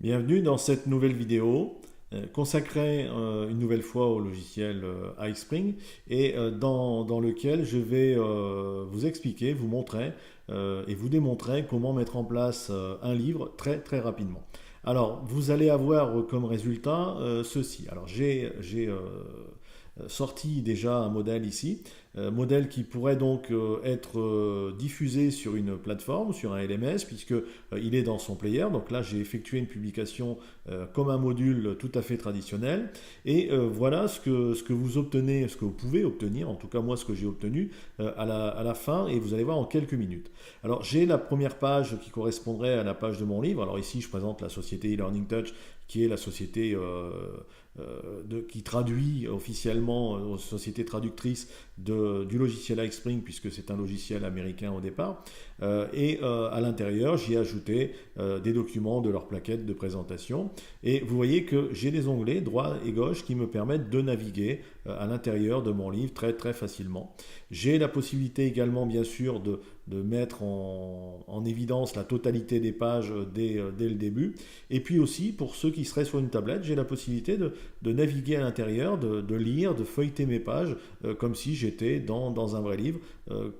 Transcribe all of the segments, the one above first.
Bienvenue dans cette nouvelle vidéo consacrée une nouvelle fois au logiciel iSpring et dans lequel je vais vous expliquer, vous montrer et vous démontrer comment mettre en place un livre très rapidement. Alors, vous allez avoir comme résultat ceci. Alors, j'ai sorti déjà un modèle ici, modèle qui pourrait donc être diffusé sur une plateforme, sur un LMS, puisque il est dans son player. Donc là, j'ai effectué une publication comme un module tout à fait traditionnel. Et voilà ce que vous obtenez, ce que vous pouvez obtenir, en tout cas moi ce que j'ai obtenu à la fin, et vous allez voir en quelques minutes. Alors j'ai la première page qui correspondrait à la page de mon livre. Alors ici, je présente la société eLearning Touch, qui est la société qui traduit officiellement aux sociétés traductrices du logiciel iSpring, puisque c'est un logiciel américain au départ. À l'intérieur, j'y ai ajouté des documents de leur plaquette de présentation. Et vous voyez que j'ai des onglets droit et gauche qui me permettent de naviguer à l'intérieur de mon livre très facilement. J'ai la possibilité également, bien sûr, de mettre en évidence la totalité des pages dès le début. Et puis aussi, pour ceux qui seraient sur une tablette, j'ai la possibilité de naviguer à l'intérieur, de lire, de feuilleter mes pages comme si j'étais dans un vrai livre.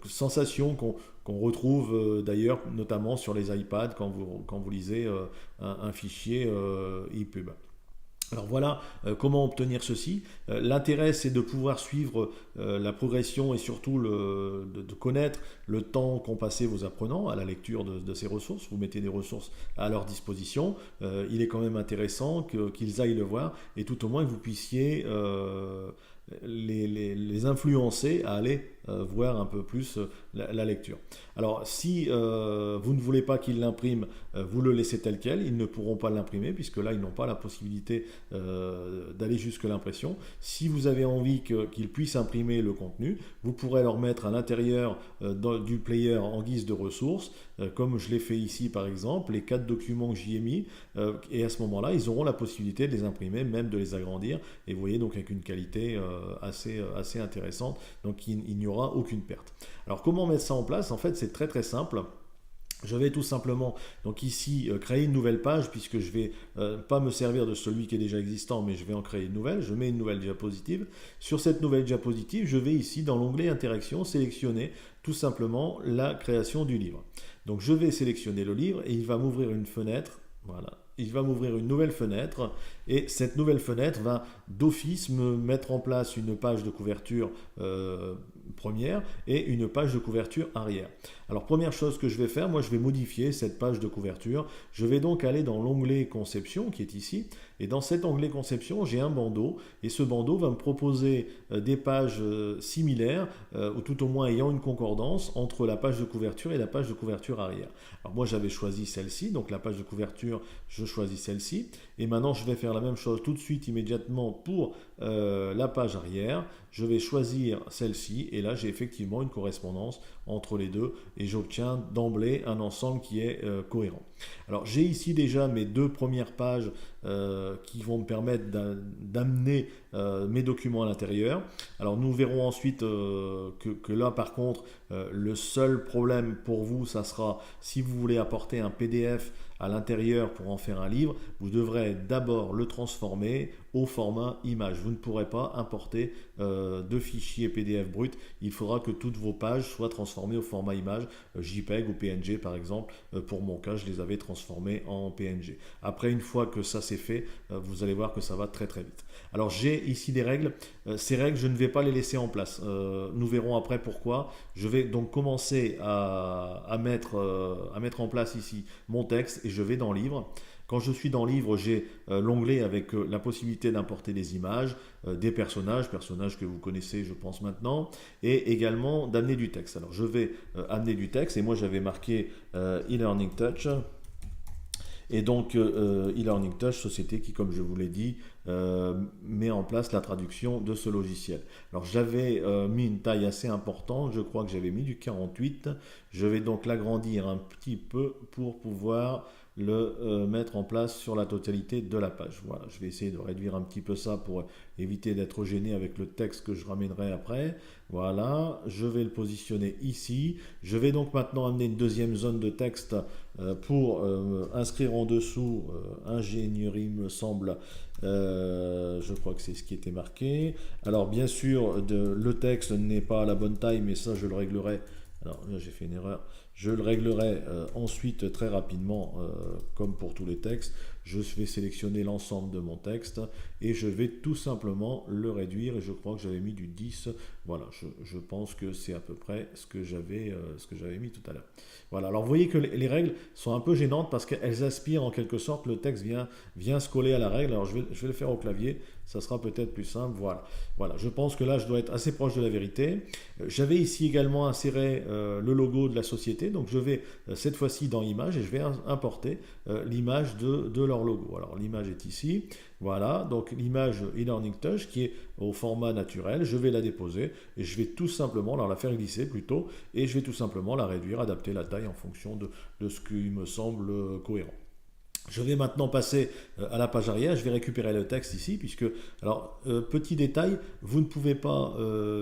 Sensation qu'on retrouve d'ailleurs notamment sur les iPads quand vous lisez un fichier EPUB. Alors voilà comment obtenir ceci. L'intérêt, c'est de pouvoir suivre la progression et surtout de connaître le temps qu'ont passé vos apprenants à la lecture de ces ressources. Vous mettez des ressources à leur disposition. Il est quand même intéressant qu'ils aillent le voir et tout au moins que vous puissiez les influencer à aller voir un peu plus la lecture. Alors si vous ne voulez pas qu'ils l'impriment, vous le laissez tel quel, ils ne pourront pas l'imprimer puisque là ils n'ont pas la possibilité d'aller jusque l'impression. Si vous avez envie qu'ils puissent imprimer le contenu, vous pourrez leur mettre à l'intérieur du player en guise de ressources, comme je l'ai fait ici par exemple, les 4 documents que j'y ai mis, et à ce moment-là ils auront la possibilité de les imprimer, même de les agrandir, et vous voyez donc avec une qualité assez intéressante, donc il n'y aura aucune perte. Alors comment mettre ça en place? En fait c'est très simple. Je vais tout simplement, donc ici, créer une nouvelle page puisque je vais pas me servir de celui qui est déjà existant, mais je vais en créer une nouvelle. Je mets une nouvelle diapositive. Sur cette nouvelle diapositive, je vais ici, dans l'onglet Interaction, sélectionner tout simplement la création du livre. Donc je vais sélectionner le livre et il va m'ouvrir une fenêtre. Voilà. Il va m'ouvrir une nouvelle fenêtre et cette nouvelle fenêtre va d'office me mettre en place une page de couverture première et une page de couverture arrière. Alors première chose que je vais faire, moi je vais modifier cette page de couverture. Je vais donc aller dans l'onglet conception qui est ici et dans cet onglet conception j'ai un bandeau et ce bandeau va me proposer des pages similaires ou tout au moins ayant une concordance entre la page de couverture et la page de couverture arrière. Alors moi j'avais choisi celle-ci, donc la page de couverture je choisis celle-ci et maintenant je vais faire la même chose tout de suite immédiatement pour la page arrière. Je vais choisir celle-ci et là j'ai effectivement une correspondance entre les deux et j'obtiens d'emblée un ensemble qui est cohérent. Alors j'ai ici déjà mes 2 premières pages qui vont me permettre d'amener mes documents à l'intérieur. Alors nous verrons ensuite que là par contre le seul problème pour vous ça sera si vous voulez apporter un PDF à l'intérieur pour en faire un livre, vous devrez d'abord le transformer au format image. Vous ne pourrez pas importer de fichiers PDF brut. Il faudra que toutes vos pages soient transformées au format image, JPEG ou PNG par exemple. Pour mon cas, je les avais transformées en PNG. Après, une fois que ça c'est fait, vous allez voir que ça va très vite. Alors j'ai ici des règles. Ces règles, je ne vais pas les laisser en place. Nous verrons après pourquoi. Je vais donc commencer à mettre en place ici mon texte et je vais dans Livre. Quand je suis dans Livre, j'ai l'onglet avec la possibilité d'importer des images, des personnages que vous connaissez je pense maintenant, et également d'amener du texte. Alors je vais amener du texte et moi j'avais marqué eLearning Touch. Et donc, eLearning Touch, société qui, comme je vous l'ai dit, met en place la traduction de ce logiciel. Alors, j'avais mis une taille assez importante, je crois que j'avais mis du 48. Je vais donc l'agrandir un petit peu pour pouvoir le mettre en place sur la totalité de la page. Voilà, je vais essayer de réduire un petit peu ça pour éviter d'être gêné avec le texte que je ramènerai après. Voilà, je vais le positionner ici. Je vais donc maintenant amener une deuxième zone de texte pour inscrire en dessous ingénierie, me semble. Je crois que c'est ce qui était marqué. Alors bien sûr, le texte n'est pas à la bonne taille, mais ça je le réglerai. Alors là j'ai fait une erreur. Je le réglerai ensuite très rapidement, comme pour tous les textes. Je vais sélectionner l'ensemble de mon texte et je vais tout simplement le réduire. Et je crois que j'avais mis du 10. Voilà, je pense que c'est à peu près ce que j'avais mis tout à l'heure. Voilà, alors vous voyez que les règles sont un peu gênantes parce qu'elles aspirent en quelque sorte, le texte vient se coller à la règle. Alors je vais le faire au clavier, ça sera peut-être plus simple. Voilà, je pense que là je dois être assez proche de la vérité. J'avais ici également inséré le logo de la société, donc je vais cette fois-ci dans Images et je vais importer l'image de leur logo. Alors l'image est ici, voilà, donc l'image e-learning touch qui est au format naturel, je vais la déposer et je vais tout simplement, alors la faire glisser plutôt, et je vais tout simplement la réduire, adapter la taille en fonction de ce qui me semble cohérent. Je vais maintenant passer à la page arrière, je vais récupérer le texte ici, puisque, alors, petit détail, vous ne pouvez pas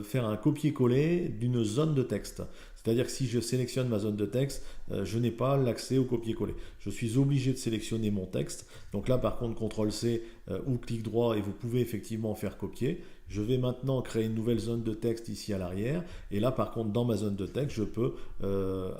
faire un copier-coller d'une zone de texte. C'est-à-dire que si je sélectionne ma zone de texte, je n'ai pas l'accès au copier-coller. Je suis obligé de sélectionner mon texte. Donc là, par contre, CTRL-C ou clic droit et vous pouvez effectivement faire copier. Je vais maintenant créer une nouvelle zone de texte ici à l'arrière. Et là, par contre, dans ma zone de texte, je peux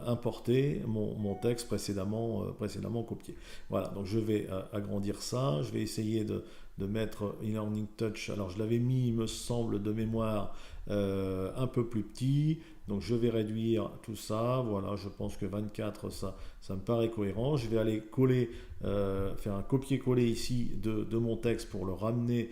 importer mon texte précédemment copié. Voilà, donc je vais agrandir ça. Je vais essayer de mettre e-learning touch. Alors, je l'avais mis, il me semble, de mémoire un peu plus petit. Donc je vais réduire tout ça, voilà, je pense que 24, ça me paraît cohérent. Je vais aller coller, faire un copier-coller ici de mon texte pour le ramener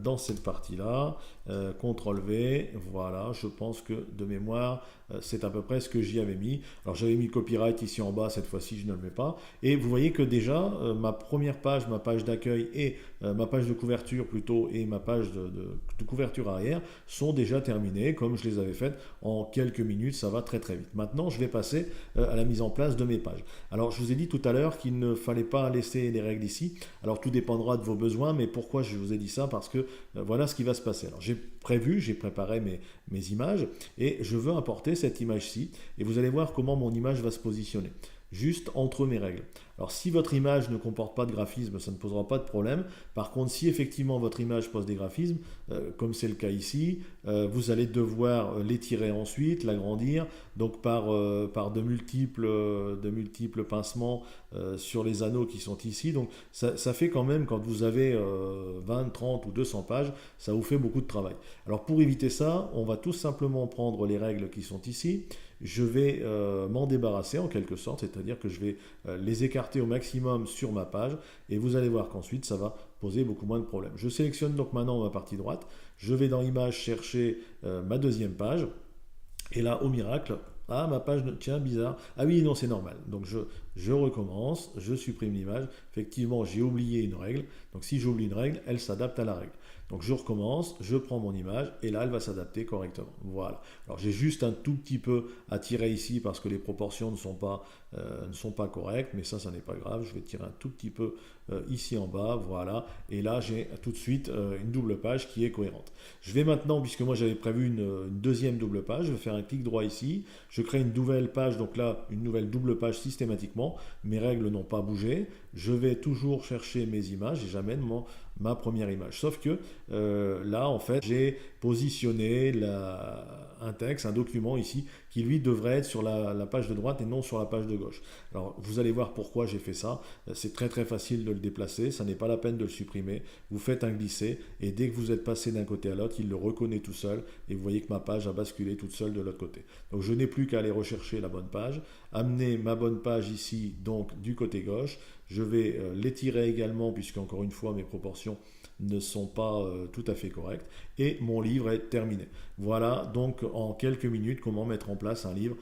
dans cette partie-là. CTRL-V, voilà, je pense que de mémoire, c'est à peu près ce que j'y avais mis. Alors j'avais mis copyright ici en bas, cette fois-ci je ne le mets pas. Et vous voyez que déjà, ma première page, ma page d'accueil et ma page de couverture plutôt, et ma page de couverture arrière sont déjà terminées, comme je les avais faites en quelques minutes, ça va très très vite. Maintenant, je vais passer à la mise en place de mes pages. Alors, je vous ai dit tout à l'heure qu'il ne fallait pas laisser les règles ici. Alors, tout dépendra de vos besoins, mais pourquoi je vous ai dit ça? Parce que voilà ce qui va se passer. Alors, j'ai préparé mes images et je veux importer cette image-ci et vous allez voir comment mon image va se positionner juste entre mes règles. Alors si votre image ne comporte pas de graphisme, ça ne posera pas de problème. Par contre, si effectivement votre image pose des graphismes, comme c'est le cas ici, vous allez devoir l'étirer ensuite, l'agrandir, donc par de multiples pincements sur les anneaux qui sont ici. Donc ça fait quand même, quand vous avez 20, 30 ou 200 pages, ça vous fait beaucoup de travail. Alors pour éviter ça, on va tout simplement prendre les règles qui sont ici. Je vais m'en débarrasser en quelque sorte, c'est-à-dire que je vais les écarter au maximum sur ma page et vous allez voir qu'ensuite ça va poser beaucoup moins de problèmes. Je sélectionne donc maintenant ma partie droite, je vais dans Images chercher ma deuxième page et là au miracle, ah ma page, tiens bizarre, ah oui non c'est normal, donc je recommence, je supprime l'image, effectivement j'ai oublié une règle, donc si j'oublie une règle, elle s'adapte à la règle. Donc je recommence, je prends mon image et là elle va s'adapter correctement. Voilà. Alors j'ai juste un tout petit peu à tirer ici parce que les proportions ne sont pas correctes, mais ça n'est pas grave. Je vais tirer un tout petit peu ici en bas, voilà. Et là j'ai tout de suite une double page qui est cohérente. Je vais maintenant, puisque moi j'avais prévu une deuxième double page, je vais faire un clic droit ici. Je crée une nouvelle page, donc là une nouvelle double page systématiquement. Mes règles n'ont pas bougé. Je vais toujours chercher mes images et j'amène ma première image. Sauf que là, en fait, j'ai positionné un texte, un document ici, qui lui devrait être sur la page de droite et non sur la page de gauche. Alors, vous allez voir pourquoi j'ai fait ça. C'est très très facile de le déplacer, ça n'est pas la peine de le supprimer. Vous faites un glisser et dès que vous êtes passé d'un côté à l'autre, il le reconnaît tout seul et vous voyez que ma page a basculé toute seule de l'autre côté. Donc, je n'ai plus qu'à aller rechercher la bonne page, amener ma bonne page ici, donc du côté gauche. Je vais l'étirer également, puisque encore une fois, mes proportions ne sont pas tout à fait correctes, et mon livre est terminé. Voilà donc en quelques minutes comment mettre en place un livre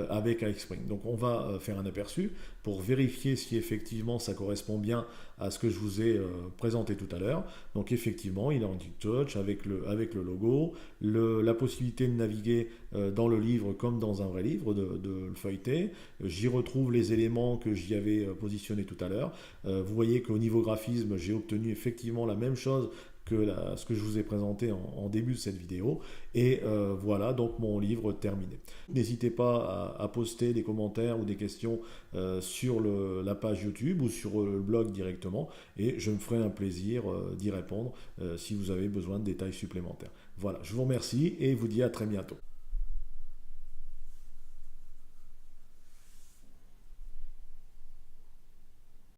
avec iSpring. Donc on va faire un aperçu pour vérifier si effectivement ça correspond bien à ce que je vous ai présenté tout à l'heure. Donc effectivement il est en touch avec le logo, la possibilité de naviguer dans le livre comme dans un vrai livre, de le feuilleter. J'y retrouve les éléments que j'y avais positionnés tout à l'heure. Vous voyez qu'au niveau graphisme j'ai obtenu effectivement la même chose que ce que je vous ai présenté en début de cette vidéo. Et voilà donc mon livre terminé. N'hésitez pas à poster des commentaires ou des questions sur la page YouTube ou sur le blog directement et je me ferai un plaisir d'y répondre si vous avez besoin de détails supplémentaires. Voilà, je vous remercie et vous dis à très bientôt.